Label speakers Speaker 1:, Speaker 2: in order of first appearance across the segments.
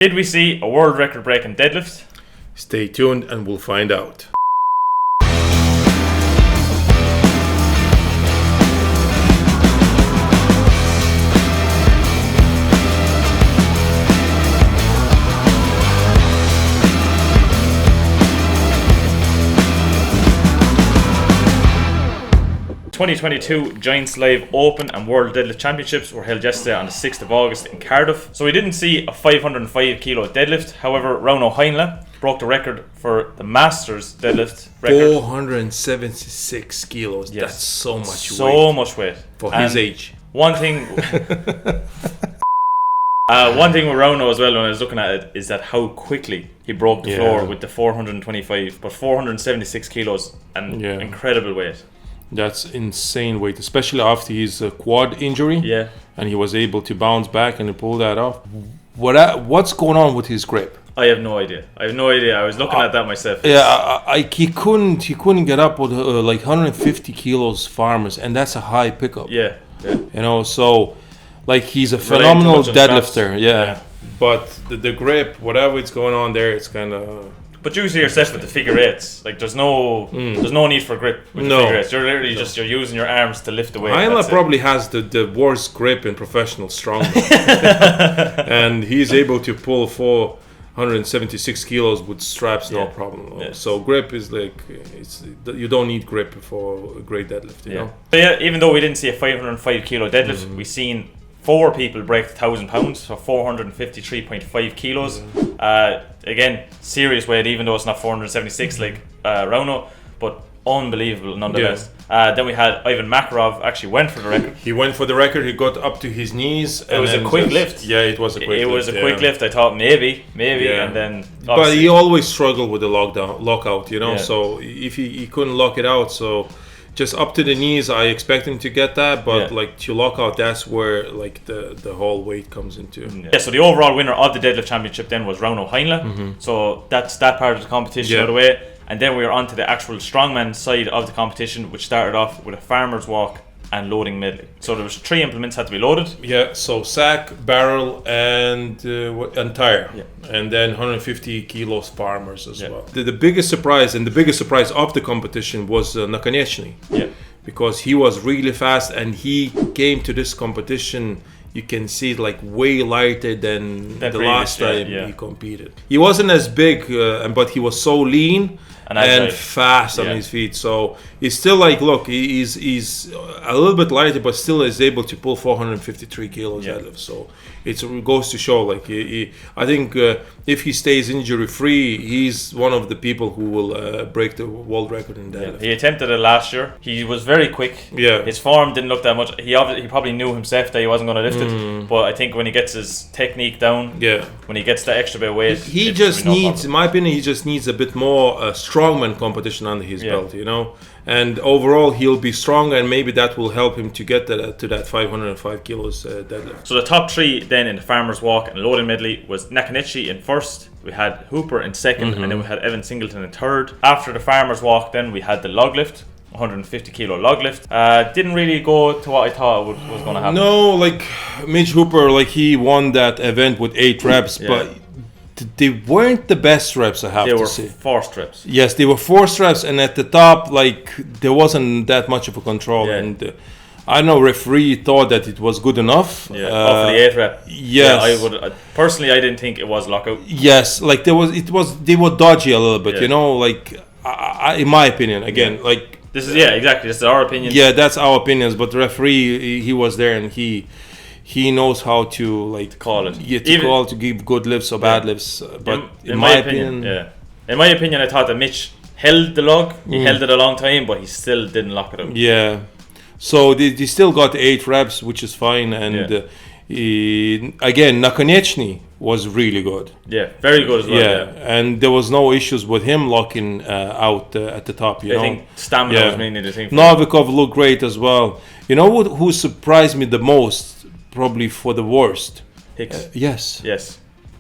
Speaker 1: Did we see a world record break in deadlift?
Speaker 2: Stay tuned and we'll find out.
Speaker 1: The 2022 Giants Live Open and World Deadlift Championships were held yesterday on the 6th of August in Cardiff. So we didn't see a 505 kilo deadlift. However, Rauno Heinle broke the record for the Masters deadlift record.
Speaker 2: 476 kilos. Yes. That's so much weight.
Speaker 1: So much weight.
Speaker 2: For his age.
Speaker 1: One thing with Rauno as well, when I was looking at it, is that how quickly he broke the floor with the 425, but 476 kilos and incredible weight.
Speaker 2: That's insane weight, especially after his quad injury. Yeah. And he was able to bounce back and pull that off. What's going on with his grip?
Speaker 1: I have no idea. I was looking at that myself.
Speaker 2: Yeah, he couldn't get up with like 150 kilos farmers, and that's a high pickup. Yeah. You know, so like he's a phenomenal deadlifter. Yeah. But the grip, whatever it's going on there, it's kind of.
Speaker 1: But you see yourself with the figure eights. Like there's no need for grip with the figure eights. You're literally you're using your arms to lift the weight.
Speaker 2: Heinle probably has the worst grip in professional strongman, and he's able to pull 476 kilos with straps, no problem. Yes. So grip is like you don't need grip for a great deadlift. You know.
Speaker 1: So yeah, even though we didn't see a 505 kilo deadlift, we seen 4 people break 1,000 pounds, so 453.5 kilos. Again, serious weight, even though it's not 476 like Rauno, but unbelievable nonetheless. Then we had Ivor Makarov actually went for the record.
Speaker 2: He went for the record. He got up to his knees.
Speaker 1: It was a quick lift.
Speaker 2: Yeah, it was a quick lift.
Speaker 1: It was a quick lift. I thought maybe, and then.
Speaker 2: But he always struggled with the lockout, you know. Yeah. So if he couldn't lock it out, so. Just up to the knees, I expect him to get that, but like to lock out, that's where like the whole weight comes into.
Speaker 1: Yeah, so the overall winner of the deadlift championship then was Rauno Heinle. So that's that part of the competition out of the way, and then we are on to the actual strongman side of the competition, which started off with a farmer's walk and loading medley. So there was 3 implements had to be loaded. Yeah,
Speaker 2: so sack, barrel, and tire, and then 150 kilos farmers as well. The biggest surprise of the competition was Nakonieczny. Yeah, because he was really fast and he came to this competition. You can see it like way lighter than the last time he competed. He wasn't as big, but he was so lean and fast on his feet. So he's still like, look, he's a little bit lighter, but still is able to pull 453 kilos deadlift. So it goes to show, like, I think if he stays injury free, he's one of the people who will break the world record in deadlift.
Speaker 1: He attempted it last year. He was very quick. Yeah, his form didn't look that much. He probably knew himself that he wasn't going to lift it. But I think when he gets his technique down, when he gets that extra bit of weight,
Speaker 2: he just needs, in my opinion, he just needs a bit more strongman competition under his belt, you know. And overall, he'll be strong, and maybe that will help him to get to that 505 kilos deadlift.
Speaker 1: So the top 3 then in the farmer's walk and loading medley was Nakonieczny in first, we had Hooper in second, and then we had Evan Singleton in third. After the farmer's walk, then we had the log lift, 150 kilo log lift. Didn't really go to what I thought was going to happen.
Speaker 2: No, like Mitch Hooper, like he won that event with 8 reps, but they weren't the best reps, I have to say.
Speaker 1: They were forced reps.
Speaker 2: Yes, they were forced reps, and at the top, like, there wasn't that much of a control. And I don't know, referee thought that it was good enough.
Speaker 1: For the 8 rep.
Speaker 2: Yes.
Speaker 1: I would personally, I didn't think it was lockout.
Speaker 2: Yes, like they were dodgy a little bit, you know, like in my opinion, again, like.
Speaker 1: This is exactly. This is our opinion.
Speaker 2: Yeah, that's our opinions. But the referee, he was there, and he knows how to like
Speaker 1: call it.
Speaker 2: Yeah, to give good lifts or bad lifts. But in my opinion,
Speaker 1: in my opinion, I thought that Mitch held the log. He held it a long time, but he still didn't lock it up.
Speaker 2: Yeah. So they still got 8 reps, which is fine. And again, Nakonieczny was really good.
Speaker 1: Yeah, very good as well.
Speaker 2: Yeah, and there was no issues with him locking out at the top. I
Speaker 1: think stamina was mainly the thing.
Speaker 2: Novikov looked great as well. You know who surprised me the most, probably for the worst?
Speaker 1: Hicks.
Speaker 2: Yes.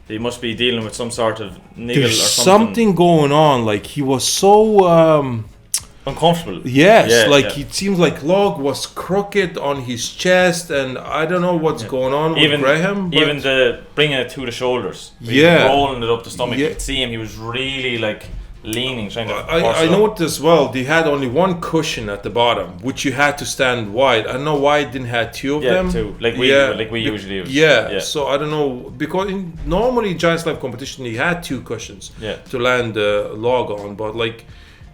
Speaker 1: He must be dealing with some sort of niggle or something.
Speaker 2: Something going on. Like he was so
Speaker 1: uncomfortable.
Speaker 2: Yes, it seems like log was crooked on his chest, and I don't know what's going on with Graham.
Speaker 1: Even the bringing it to the shoulders, rolling it up the stomach, you could see him. He was really like leaning, trying to.
Speaker 2: I noticed as well. They had only one cushion at the bottom, which you had to stand wide. I don't know why it didn't have two of them.
Speaker 1: Two, like we usually use.
Speaker 2: So I don't know, because normally Giant Slam competition he had two cushions to land the log on, but like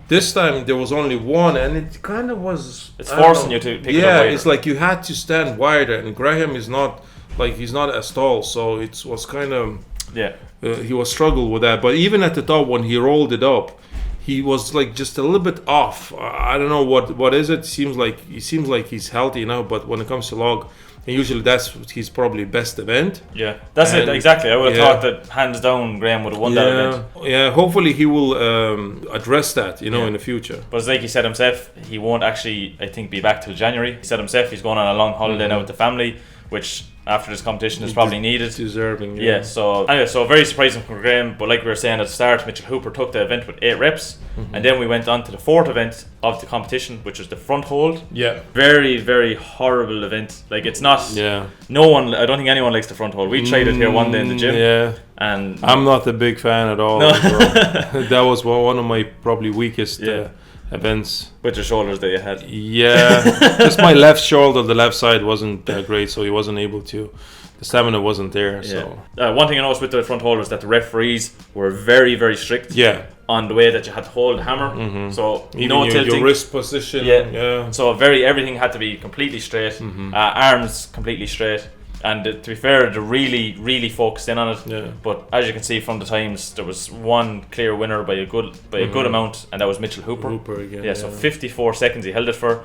Speaker 2: this time there was only one, and it kind of was.
Speaker 1: It's forcing you to pick it up wider.
Speaker 2: It's like you had to stand wider, and Graham is not he's not as tall, so it was kind of. He was struggled with that, but even at the top when he rolled it up, he was like just a little bit off. I don't know what is it. Seems like he's healthy now, but when it comes to log, and usually that's his probably best event.
Speaker 1: Yeah, that's it exactly. I would have thought that hands down Graham would have won that event.
Speaker 2: Yeah, hopefully he will address that, in the future.
Speaker 1: But as like he said himself, he won't actually, I think, be back till January. He said himself he's going on a long holiday now with the family, which after this competition is probably needed.
Speaker 2: Deserving.
Speaker 1: So very surprising for Graham. But like we were saying at the start, Mitchell Hooper took the event with 8 reps, and then we went on to the 4th event of the competition, which was the front hold.
Speaker 2: Yeah.
Speaker 1: Very, very horrible event. Like it's not. Yeah. No one. I don't think anyone likes the front hold. We tried it here one day in the gym.
Speaker 2: Yeah.
Speaker 1: And
Speaker 2: I'm not a big fan at all. No. That was one of my probably weakest. Events
Speaker 1: with the shoulders that you had.
Speaker 2: Just my left shoulder, the left side wasn't great, so he wasn't able to. The stamina wasn't there. So
Speaker 1: one thing I noticed with the front hold was that the referees were very, very strict. On the way that you had to hold the hammer. So
Speaker 2: even
Speaker 1: no tilting.
Speaker 2: Your wrist position.
Speaker 1: So everything had to be completely straight. Arms completely straight. And to be fair, they really, really focused in on it. Yeah. But as you can see from the times, there was one clear winner by a good amount, and that was Mitchell Hooper.
Speaker 2: Again,
Speaker 1: so 54 seconds he held it for.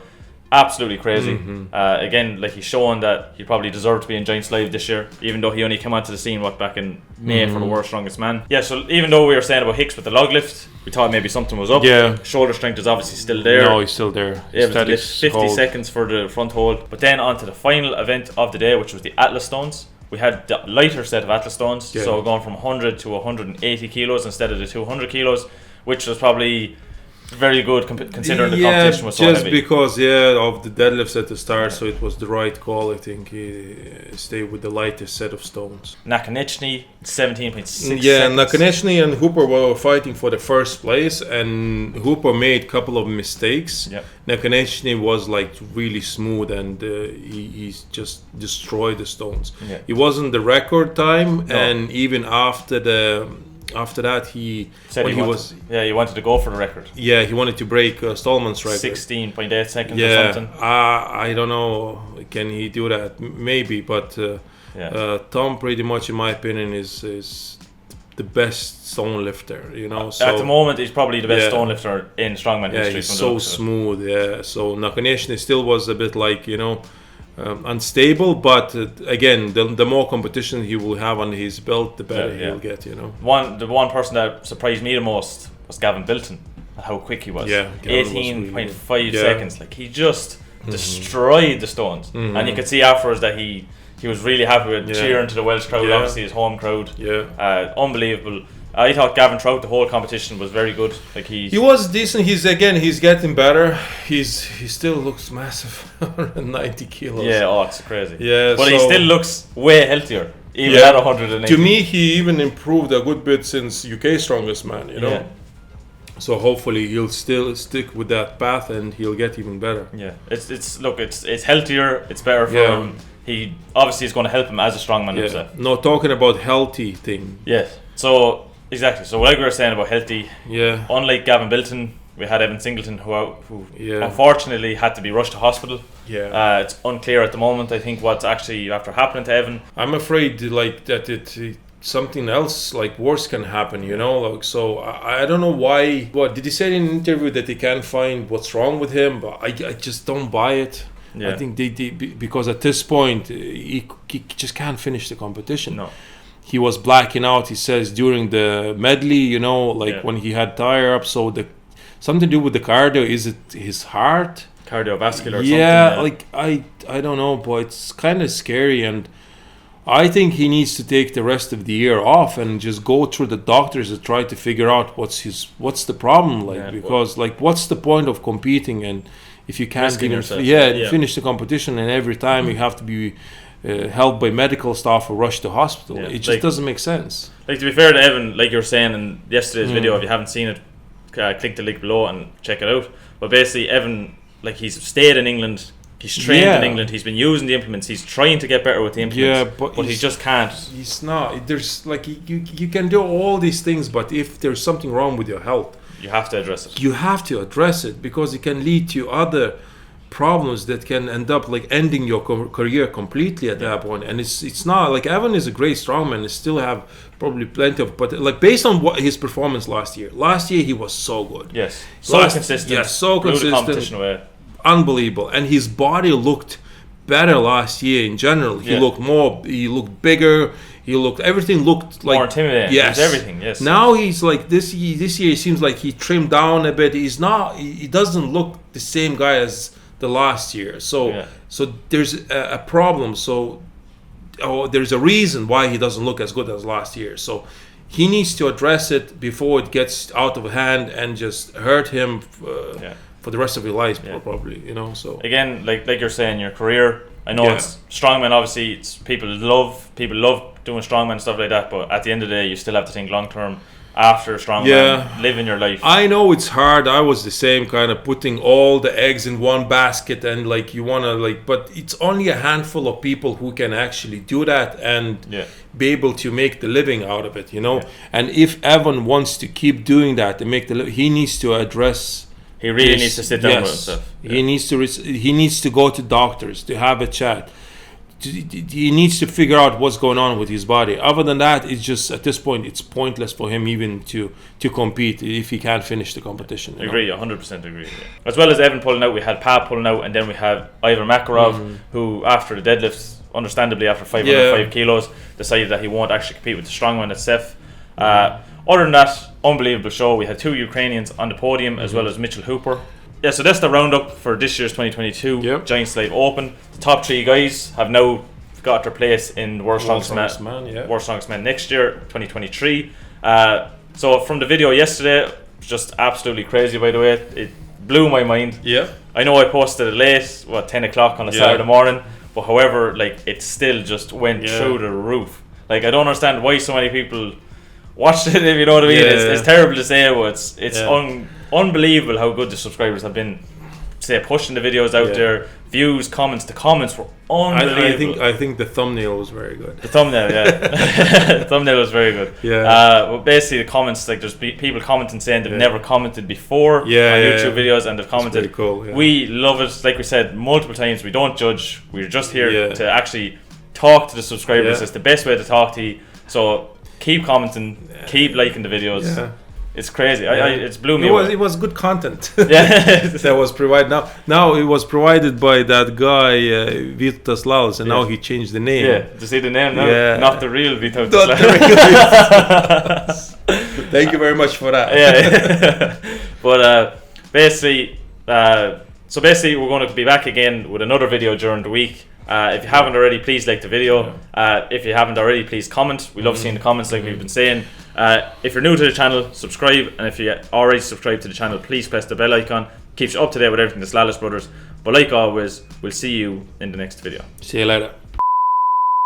Speaker 1: Absolutely crazy. Again, like he's showing that he probably deserved to be in Giants Live this year, even though he only came onto the scene back in May for the World's Strongest Man. So even though we were saying about Hicks with the log lift, we thought maybe something was up. Shoulder strength is obviously still there.
Speaker 2: No, he's still there.
Speaker 1: Able to lift 50 seconds for the front hold. But then on to the final event of the day, which was the Atlas Stones. We had the lighter set of Atlas Stones, so going from 100 to 180 kilos instead of the 200 kilos, which was probably very good considering the competition was so heavy.
Speaker 2: Just because of the deadlifts at the start, so it was the right call. I think he stayed with the lightest set of stones.
Speaker 1: Nakanichny 17.6 seconds.
Speaker 2: Nakanichny and Hooper were fighting for the first place, and Hooper made a couple of mistakes. Nakanichny was like really smooth, and he just destroyed the stones. It wasn't the record time, and even after that, he said he
Speaker 1: wanted to go for the record.
Speaker 2: He wanted to break Stallman's record.
Speaker 1: 16.8 seconds or something.
Speaker 2: I don't know. Can he do that? Maybe, but Tom, pretty much, in my opinion, is the best stone lifter. So
Speaker 1: at the moment, he's probably the best stone lifter in strongman history.
Speaker 2: He's so smooth. So Nakanichny still was a bit like unstable, but again, the more competition he will have on his belt, the better he'll get. The
Speaker 1: one person that surprised me the most was Gavin Bilton, at how quick he was. 18.5 seconds. Like he just destroyed the stones, and you could see afterwards that he was really happy with cheering to the Welsh crowd. Obviously, his home crowd. Unbelievable. I thought Gavin throughout the whole competition was very good. Like he
Speaker 2: was decent. He's getting better. He still looks massive, 190 kilos.
Speaker 1: It's crazy. But he still looks way healthier, even at 180.
Speaker 2: To me, he even improved a good bit since UK Strongest Man. So hopefully he'll still stick with that path, and he'll get even better.
Speaker 1: It's healthier. It's better for him. He obviously is going to help him as a strongman himself.
Speaker 2: No, talking about healthy thing.
Speaker 1: So. Exactly. So like we were saying about healthy, unlike Gavin Bilton, we had Evan Singleton who unfortunately had to be rushed to hospital. It's unclear at the moment, I think, what's actually after happening to Evan.
Speaker 2: I'm afraid that something else like worse can happen, so I don't know why. What did he say in an interview that they can't find what's wrong with him? But I just don't buy it. I think they because at this point he just can't finish the competition.
Speaker 1: No.
Speaker 2: He was blacking out, he says, during the medley, when he had tire up. So something to do with the cardio. Is it his heart?
Speaker 1: Cardiovascular or something?
Speaker 2: I don't know, but it's kind of scary. And I think he needs to take the rest of the year off and just go through the doctors and try to figure out what's the problem, because what's the point of competing and if you can't even finish the competition, and every time you have to be helped by medical staff or rush to hospital. It just doesn't make sense.
Speaker 1: To be fair to Evan, like you were saying in yesterday's video, if you haven't seen it, click the link below and check it out. But basically Evan, he's stayed in England. He's trained in England. He's been using the implements. He's trying to get better with the implements. But he just can't.
Speaker 2: He's not. There's you can do all these things, but if there's something wrong with your health,
Speaker 1: you have to address it.
Speaker 2: You have to address it, because it can lead to other problems that can end up ending your career completely at that point. And it's not Evan is a great strongman and still have probably plenty of, but based on what his performance last year he was so good.
Speaker 1: Yes, consistent.
Speaker 2: Yes, so consistent.
Speaker 1: Blew the competition away.
Speaker 2: Unbelievable. And his body looked better last year in general. He looked bigger, everything looked
Speaker 1: more intimidating.
Speaker 2: Yes,
Speaker 1: everything. Yes.
Speaker 2: Now he's this year it seems like he trimmed down a bit. He doesn't look the same guy as the last year. So there's a problem. So there's a reason why he doesn't look as good as last year. So he needs to address it before it gets out of hand and just hurt him for the rest of your life, probably. So
Speaker 1: again, like you're saying, your career. I know it's strongman. Obviously, it's people love doing strongman and stuff like that. But at the end of the day, you still have to think long term. After strongman, living your life.
Speaker 2: I know it's hard. I was the same, kind of putting all the eggs in one basket, and you want to but it's only a handful of people who can actually do that and be able to make the living out of it, And if Evan wants to keep doing that and make he needs to address.
Speaker 1: He really needs to sit down with himself.
Speaker 2: He needs to go to doctors to have a chat. He needs to figure out what's going on with his body. Other than that, it's just at this point it's pointless for him even to compete if he can't finish the competition.
Speaker 1: Agree, 100% agree. As well as Evan pulling out, we had Pat pulling out, and then we had Ivor Makarov, who after the deadlifts, understandably after 505 kilos, decided that he won't actually compete with the strongman at Seth. Other than that, unbelievable show. We had 2 Ukrainians on the podium, as well as Mitchell Hooper. Yeah, so that's the roundup for this year's 2022 Giant Slave Open. The top 3 guys have now got their place in the World Strongest Man next year, 2023. So from the video yesterday, it was just absolutely crazy, by the way. It blew my mind.
Speaker 2: Yeah.
Speaker 1: I know I posted it late, 10 o'clock on a Saturday morning, but however, it still just went through the roof. I don't understand why so many people watched it, if you know what I mean. It's terrible to say, but it's unbelievable how good the subscribers have been, pushing the videos out there. Views, comments. The comments were unbelievable.
Speaker 2: I think the thumbnail was very good.
Speaker 1: The thumbnail, the thumbnail was very good. But basically the comments, there's people commenting saying they've never commented before on YouTube videos, and they've commented.
Speaker 2: That's pretty cool.
Speaker 1: We love it. Like we said multiple times, we don't judge. We're just here to actually talk to the subscribers. It's the best way to talk to you. So keep commenting, keep liking the videos. It's crazy. It's blew me away.
Speaker 2: It was good content.
Speaker 1: That
Speaker 2: was provided. Now it was provided by that guy Vytautas Lalas, and now he changed the name.
Speaker 1: Yeah, to see the name now, not the real Vytautas Lalas.
Speaker 2: Thank you very much for that.
Speaker 1: But basically, we're going to be back again with another video during the week. If you haven't already, please like the video. If you haven't already, please comment. We love seeing the comments, like we've been saying. If you're new to the channel, subscribe, and if you already subscribed to the channel, please press the bell icon. Keeps you up to date with everything that's Lalas Brothers. But like always, we'll see you in the next video.
Speaker 2: See you later.